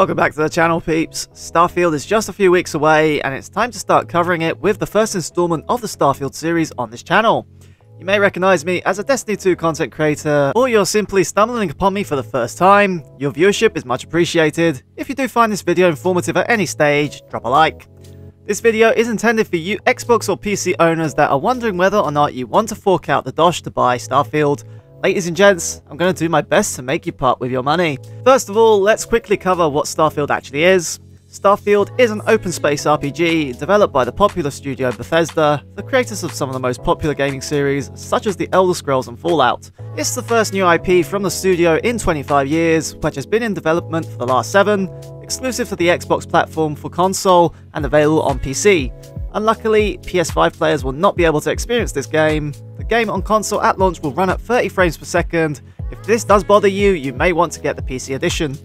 Welcome back to the channel, peeps. Starfield is just a few weeks away, and it's time to start covering it with the first installment of the Starfield series on this channel. You may recognize me as a Destiny 2 content creator, or you're simply stumbling upon me for the first time. Your viewership is much appreciated. If you do find this video informative at any stage, drop a like. This video is intended for you Xbox or PC owners that are wondering whether or not you want to fork out the dosh to buy Starfield. Ladies and gents, I'm going to do my best to make you part with your money. First of all, let's quickly cover what Starfield actually is. Starfield is an open space RPG developed by the popular studio Bethesda, the creators of some of the most popular gaming series such as The Elder Scrolls and Fallout. It's the first new IP from the studio in 25 years, which has been in development for the last 7, exclusive to the Xbox platform for console and available on PC. Unluckily, PS5 players will not be able to experience this game. The game on console at launch will run at 30 frames per second. If this does bother you, you may want to get the PC edition.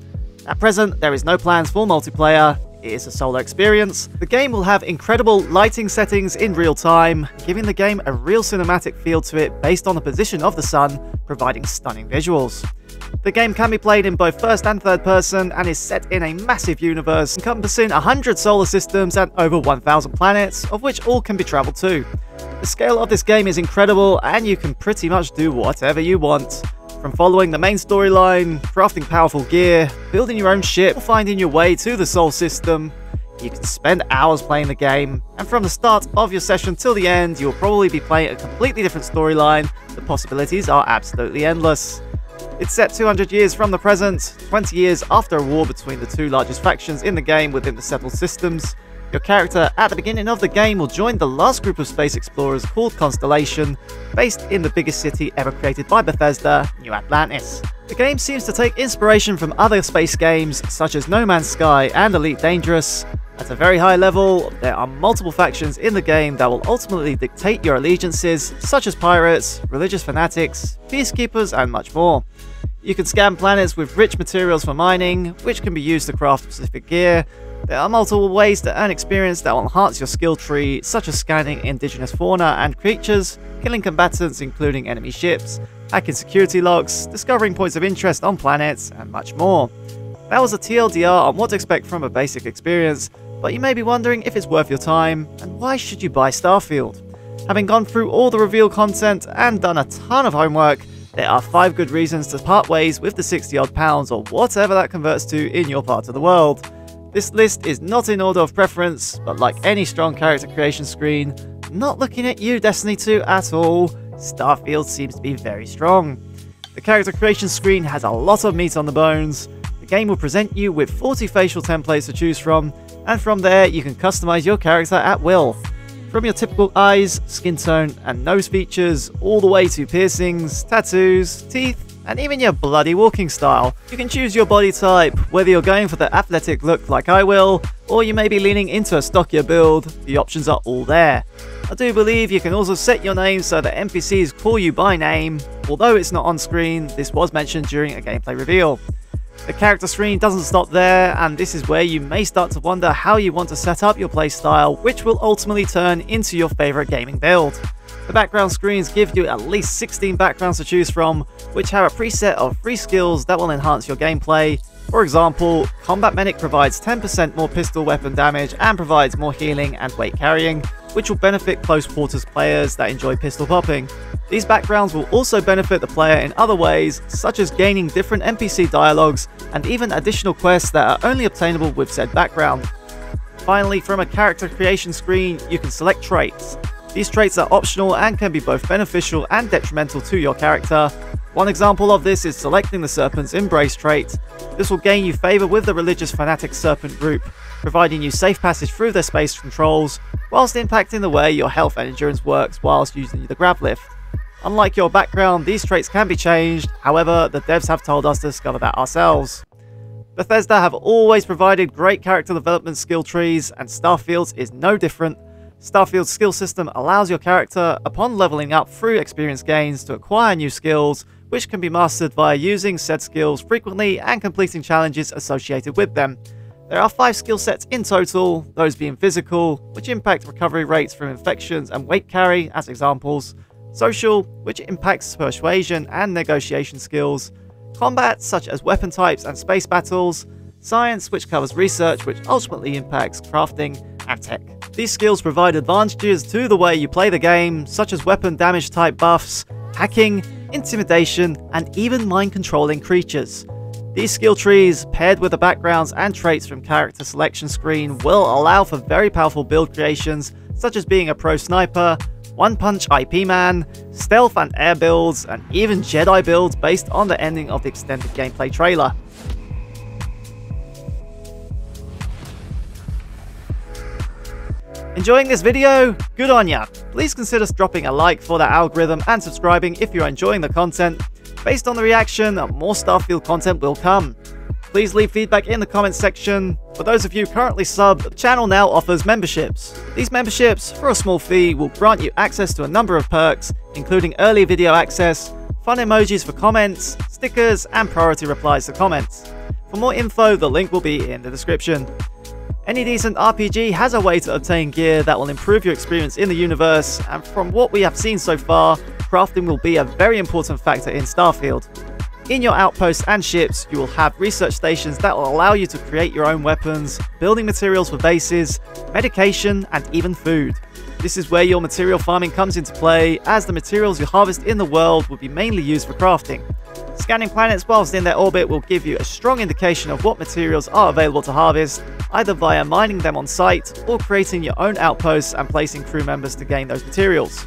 At present, there is no plans for multiplayer. It is a solo experience. The game will have incredible lighting settings in real time, giving the game a real cinematic feel to it based on the position of the sun, providing stunning visuals. The game can be played in both first and third person and is set in a massive universe encompassing 100 solar systems and over 1,000 planets, of which all can be travelled to. The scale of this game is incredible and you can pretty much do whatever you want. From following the main storyline, crafting powerful gear, building your own ship, or finding your way to the Sol system, you can spend hours playing the game, and from the start of your session till the end, you'll probably be playing a completely different storyline. The possibilities are absolutely endless. It's set 200 years from the present, 20 years after a war between the two largest factions in the game within the settled systems. Your character at the beginning of the game will join the last group of space explorers called Constellation, based in the biggest city ever created by Bethesda, New Atlantis. The game seems to take inspiration from other space games such as No Man's Sky and Elite Dangerous. At a very high level, there are multiple factions in the game that will ultimately dictate your allegiances, such as pirates, religious fanatics, peacekeepers, and much more. You can scan planets with rich materials for mining, which can be used to craft specific gear. There are multiple ways to earn experience that will enhance your skill tree, such as scanning indigenous fauna and creatures, killing combatants including enemy ships, hacking security logs, discovering points of interest on planets, and much more. That was a TLDR on what to expect from a basic experience, but you may be wondering if it's worth your time, and why should you buy Starfield? Having gone through all the reveal content and done a ton of homework, there are 5 good reasons to part ways with the 60 odd pounds or whatever that converts to in your part of the world. This list is not in order of preference, but like any strong character creation screen, not looking at you Destiny 2 at all, Starfield seems to be very strong. The character creation screen has a lot of meat on the bones. The game will present you with 40 facial templates to choose from, and from there you can customize your character at will. From your typical eyes, skin tone, and nose features, all the way to piercings, tattoos, teeth, and even your bloody walking style. You can choose your body type, whether you're going for the athletic look like I will, or you may be leaning into a stockier build. The options are all there. I do believe you can also set your name so that NPCs call you by name. Although it's not on screen, this was mentioned during a gameplay reveal. The character screen doesn't stop there, and this is where you may start to wonder how you want to set up your playstyle, which will ultimately turn into your favourite gaming build. The background screens give you at least 16 backgrounds to choose from, which have a preset of 3 skills that will enhance your gameplay. For example, Combat Medic provides 10% more pistol weapon damage and provides more healing and weight carrying, which will benefit close quarters players that enjoy pistol popping. These backgrounds will also benefit the player in other ways, such as gaining different NPC dialogues and even additional quests that are only obtainable with said background. Finally, from a character creation screen, you can select traits. These traits are optional and can be both beneficial and detrimental to your character. One example of this is selecting the Serpent's Embrace trait. This will gain you favour with the religious fanatic serpent group, providing you safe passage through their space controls, whilst impacting the way your health and endurance works whilst using the grab lift. Unlike your background, these traits can be changed, however, the devs have told us to discover that ourselves. Bethesda have always provided great character development skill trees, and Starfield's is no different. Starfield's skill system allows your character, upon leveling up through experience gains, to acquire new skills, which can be mastered via using said skills frequently and completing challenges associated with them. There are 5 skill sets in total, those being physical, which impact recovery rates from infections and weight carry as examples, social, which impacts persuasion and negotiation skills, combat such as weapon types and space battles, science, which covers research, which ultimately impacts crafting, and tech. These skills provide advantages to the way you play the game, such as weapon damage type buffs, hacking, intimidation, and even mind controlling creatures. These skill trees, paired with the backgrounds and traits from character selection screen, will allow for very powerful build creations, such as being a pro sniper, one-punch IP man, stealth and air builds, and even Jedi builds based on the ending of the extended gameplay trailer. Enjoying this video? Good on ya! Please consider dropping a like for the algorithm and subscribing if you're enjoying the content. Based on the reaction, more Starfield content will come. Please leave feedback in the comments section. For those of you currently subbed, the channel now offers memberships. These memberships, for a small fee, will grant you access to a number of perks, including early video access, fun emojis for comments, stickers, and priority replies to comments. For more info, the link will be in the description. Any decent RPG has a way to obtain gear that will improve your experience in the universe, and from what we have seen so far, crafting will be a very important factor in Starfield. In your outposts and ships, you will have research stations that will allow you to create your own weapons, building materials for bases, medication, and even food. This is where your material farming comes into play, as the materials you harvest in the world will be mainly used for crafting. Scanning planets whilst in their orbit will give you a strong indication of what materials are available to harvest, either via mining them on site or creating your own outposts and placing crew members to gain those materials.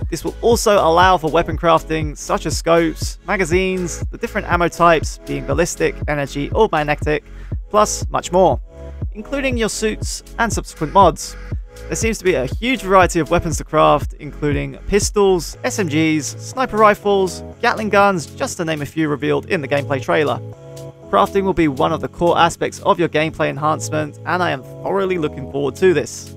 This will also allow for weapon crafting, such as scopes, magazines, the different ammo types being ballistic, energy, or magnetic, plus much more, including your suits and subsequent mods. There seems to be a huge variety of weapons to craft, including pistols, SMGs, sniper rifles, Gatling guns, just to name a few revealed in the gameplay trailer. Crafting will be one of the core aspects of your gameplay enhancement, and I am thoroughly looking forward to this.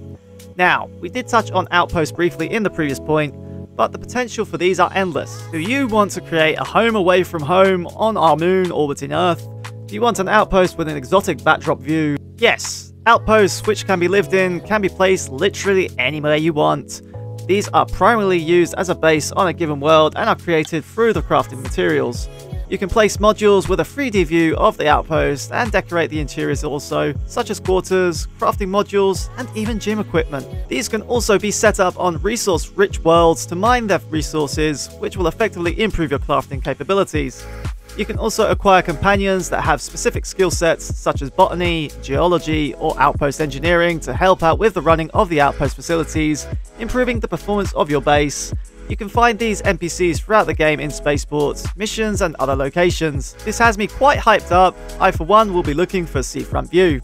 Now, we did touch on outposts briefly in the previous point, but the potential for these are endless. Do you want to create a home away from home on our moon orbiting Earth? Do you want an outpost with an exotic backdrop view? Yes! Outposts, which can be lived in, can be placed literally anywhere you want. These are primarily used as a base on a given world and are created through the crafting materials. You can place modules with a 3D view of the outpost and decorate the interiors also, such as quarters, crafting modules, and even gym equipment. These can also be set up on resource-rich worlds to mine their resources, which will effectively improve your crafting capabilities. You can also acquire companions that have specific skill sets such as botany, geology, or outpost engineering to help out with the running of the outpost facilities, improving the performance of your base. You can find these NPCs throughout the game in spaceports, missions, and other locations. This has me quite hyped up. I for one will be looking for a seafront view.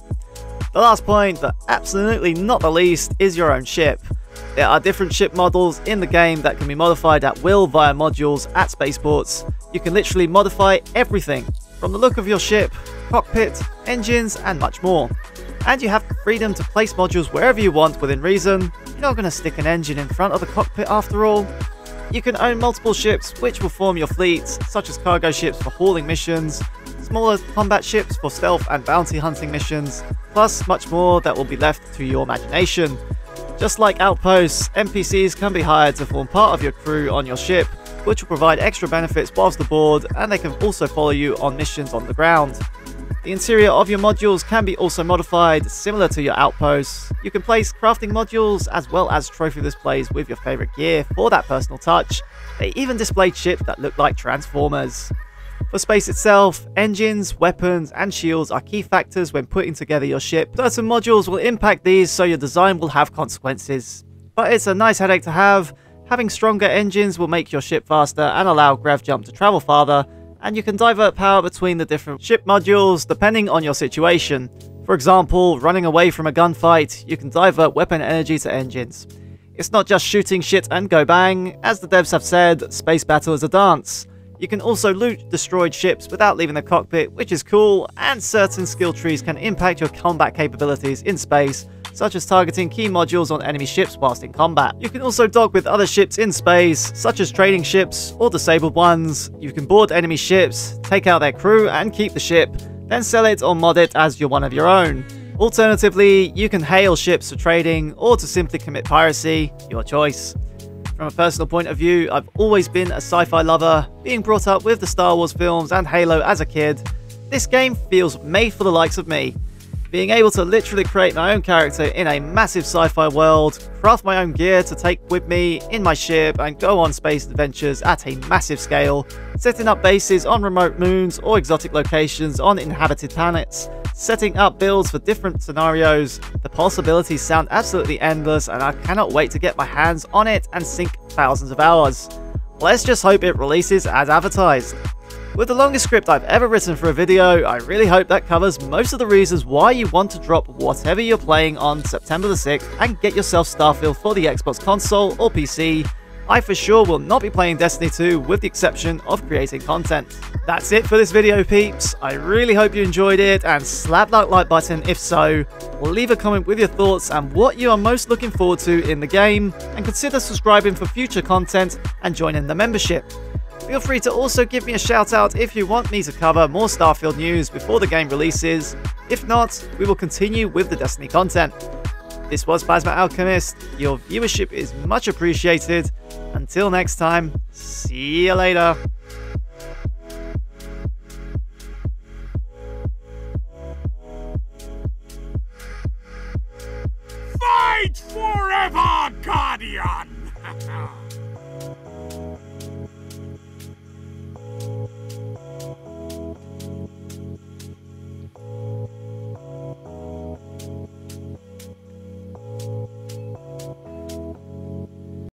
The last point, but absolutely not the least, is your own ship. There are different ship models in the game that can be modified at will via modules at spaceports. You can literally modify everything, from the look of your ship, cockpit, engines, and much more. And you have the freedom to place modules wherever you want within reason. You're not going to stick an engine in front of the cockpit after all. You can own multiple ships which will form your fleets, such as cargo ships for hauling missions, smaller combat ships for stealth and bounty hunting missions, plus much more that will be left to your imagination. Just like outposts, NPCs can be hired to form part of your crew on your ship, which will provide extra benefits whilst aboard, and they can also follow you on missions on the ground. The interior of your modules can be also modified, similar to your outposts. You can place crafting modules as well as trophy displays with your favourite gear for that personal touch. They even displayed ships that look like transformers. For space itself, engines, weapons, and shields are key factors when putting together your ship. Certain modules will impact these, so your design will have consequences. But it's a nice headache to have. Having stronger engines will make your ship faster and allow grav jump to travel farther, and you can divert power between the different ship modules depending on your situation. For example, running away from a gunfight, you can divert weapon energy to engines. It's not just shooting shit and go bang. As the devs have said, space battle is a dance. You can also loot destroyed ships without leaving the cockpit, which is cool, and certain skill trees can impact your combat capabilities in space, such as targeting key modules on enemy ships whilst in combat. You can also dock with other ships in space, such as trading ships or disabled ones. You can board enemy ships, take out their crew and keep the ship, then sell it or mod it as one of your own. Alternatively, you can hail ships for trading or to simply commit piracy, your choice. From a personal point of view, I've always been a sci-fi lover, being brought up with the Star Wars films and Halo as a kid. This game feels made for the likes of me. Being able to literally create my own character in a massive sci-fi world, craft my own gear to take with me in my ship and go on space adventures at a massive scale, setting up bases on remote moons or exotic locations on inhabited planets, setting up builds for different scenarios. The possibilities sound absolutely endless and I cannot wait to get my hands on it and sink thousands of hours. Let's just hope it releases as advertised. With the longest script I've ever written for a video, I really hope that covers most of the reasons why you want to drop whatever you're playing on September the 6th and get yourself Starfield for the Xbox console or PC. I for sure will not be playing Destiny 2 with the exception of creating content. That's it for this video, peeps. I really hope you enjoyed it and slap that like button if so. Leave a comment with your thoughts and what you are most looking forward to in the game, and consider subscribing for future content and joining the membership. Feel free to also give me a shout out if you want me to cover more Starfield news before the game releases. If not, we will continue with the Destiny content. This was Plasma Alchemist. Your viewership is much appreciated. Until next time, see you later. Fight forever, Guardian!